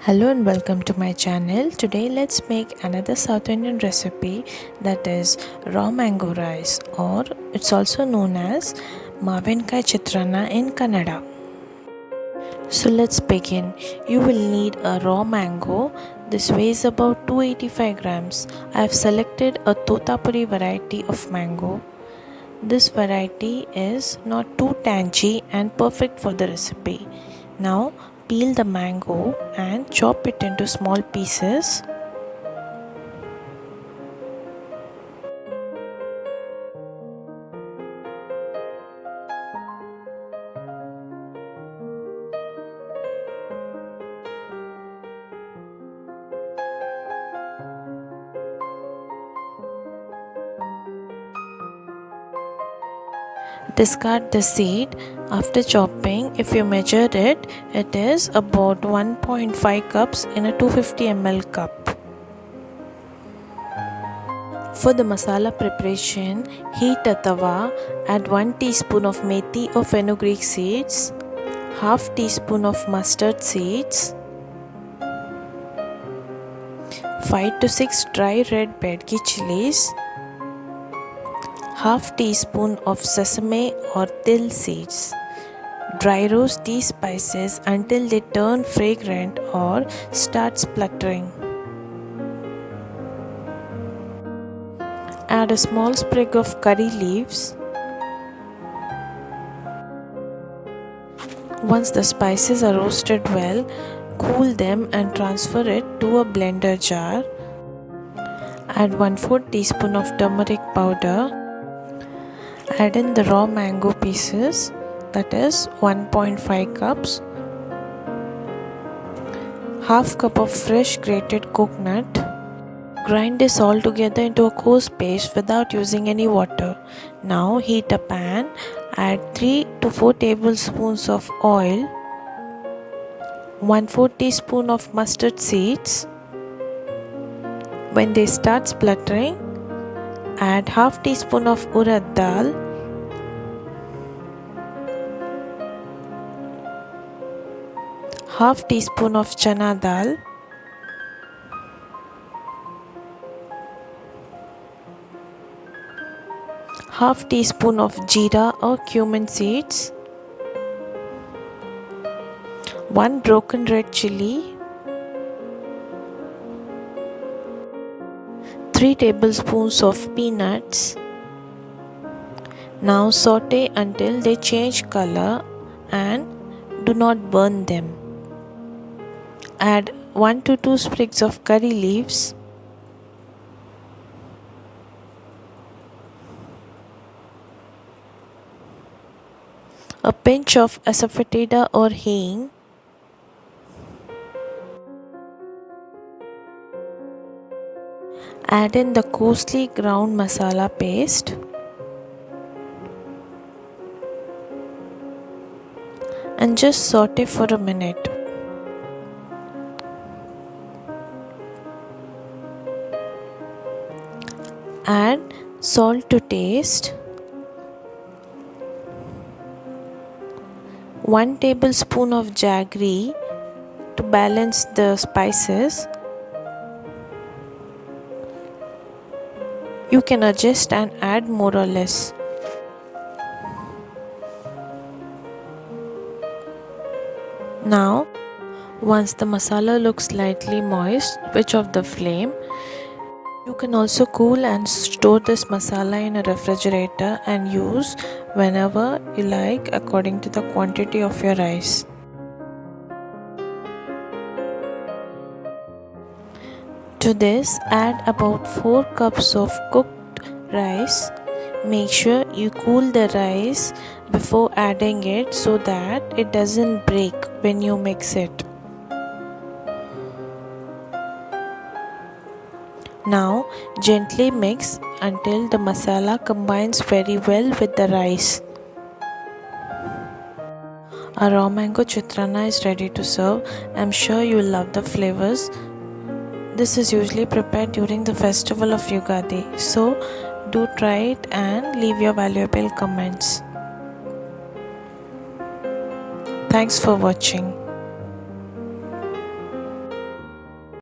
Hello and welcome to my channel. Today let's make another South Indian recipe, that is raw mango rice, or it's also known as Mavinkayi Chitranna in Kannada. So let's begin. You will need a raw mango. This weighs about 285 grams. I have selected a Totapuri variety of mango. This variety is not too tangy and perfect for the recipe. Now peel the mango and chop it into small pieces. Discard the seed. After chopping, if you measure it, it is about 1.5 cups in a 250 ml cup. For the masala preparation, heat a tawa, add 1 teaspoon of methi or fenugreek seeds, half teaspoon of mustard seeds, 5 to 6 dry red bedki chilies, half teaspoon of sesame or til seeds. Dry roast these spices until they turn fragrant or start spluttering. Add a small sprig of curry leaves. Once the spices are roasted well, cool them and transfer it to a blender jar. Add 1/4 teaspoon of turmeric powder. Add in the raw mango pieces, that is 1.5 cups. Half cup of fresh grated coconut. Grind this all together into a coarse paste without using any water. Now heat a pan, add 3 to 4 tablespoons of oil, 1/4 teaspoon of mustard seeds. When they start spluttering, add half teaspoon of urad dal, half teaspoon of chana dal, half teaspoon of jeera or cumin seeds, 1 broken red chili, 3 tablespoons of peanuts. Now saute until they change color and do not burn them. Add 1 to 2 sprigs of curry leaves, a pinch of asafoetida or hing, add in the coarsely ground masala paste, and just saute for a minute. Add salt to taste, 1 tablespoon of jaggery to balance the spices. You can adjust and add more or less. Now, once the masala looks slightly moist, switch off the flame. You can also cool and store this masala in a refrigerator and use whenever you like according to the quantity of your rice. To this, add about 4 cups of cooked rice. Make sure you cool the rice before adding it so that it doesn't break when you mix it. Now gently mix until the masala combines very well with the rice. Our raw mango chitranna is ready to serve. I'm sure you will love the flavors. This is usually prepared during the festival of Ugadi. So do try it and leave your valuable comments. Thanks for watching.